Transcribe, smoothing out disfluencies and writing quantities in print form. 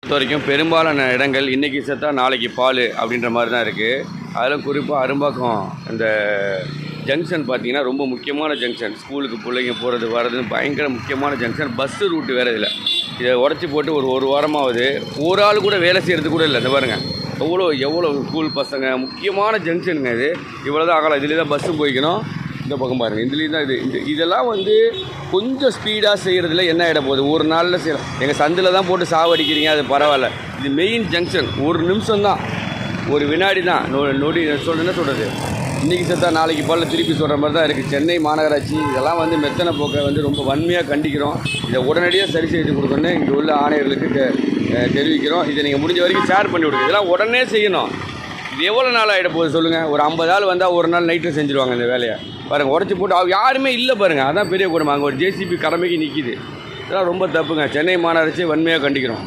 பொறுத்த வரைக்கும் பெரும்பாலான இடங்கள் இன்றைக்கி செத்தா நாளைக்கு பால் அப்படின்ற மாதிரி தான் இருக்குது. அதில் குறிப்பாக அரும்பாக்கம் இந்த ஜங்ஷன் பார்த்திங்கன்னா ரொம்ப முக்கியமான ஜங்ஷன். ஸ்கூலுக்கு பிள்ளைங்க போகிறது வர்றதுன்னு பயங்கர முக்கியமான ஜங்ஷன். பஸ்ஸு ரூட்டு வேறு இதை உடச்சி போட்டு ஒரு வாரமாகுது. ஒரு ஆள் கூட வேலை செய்கிறது கூட இல்லை. இந்த பாருங்கள் எவ்வளோ ஸ்கூல் பசங்க முக்கியமான ஜங்ஷனுங்க. இவ்வளோ தான் ஆகலாம். இதுலேயே தான் பஸ்ஸும் போய்க்கணும். இந்த பக்கம் பாருங்கள், இதுலேயும் தான் இதெல்லாம் கொஞ்சம் ஸ்பீடாக செய்கிறதுல என்ன ஆகிட போகுது. ஒரு நாளில் செய்யலாம். எங்கள் சந்தில் தான் போட்டு சாவடிக்கிறீங்க, அது பரவாயில்ல. இது மெயின் ஜங்ஷன். ஒரு நிமிஷம் தான், ஒரு வினாடி தான். நொடி என்ன சொல்கிறது, இன்றைக்கி செத்தா நாளைக்கு பால் திருப்பி சொல்கிற மாதிரி தான் இருக்குது. சென்னை மாநகராட்சி இதெல்லாம் மெத்தனை போக்கை ரொம்ப வன்மையாக கண்டிக்கிறோம். இதை உடனடியாக சரி செய்து கொடுக்கணும்னு இங்கே உள்ள ஆணையர்களுக்கு தெரிவிக்கிறோம். இதை நீங்கள் முடிஞ்ச வரைக்கும் ஷேர் பண்ணி விடுங்க. இதெல்லாம் உடனே செய்யணும். இது எவ்வளோ நாள் ஆகிட போகுது சொல்லுங்கள். ஒரு 50 ஆள் வந்தால் ஒரு நாள் நைட்டு செஞ்சுருவாங்க இந்த வேலையை. பாருங்கள், உடச்சி போட்டு யாருமே இல்லை பாருங்கள். அதான் பெரிய குடும்பம். அங்கே ஒரு ஜேசிபி கடமைக்கு நிற்கிது. இதெல்லாம் ரொம்ப தப்புங்க. சென்னை மாநகராட்சி வன்மையாக கண்டிக்கிறோம்.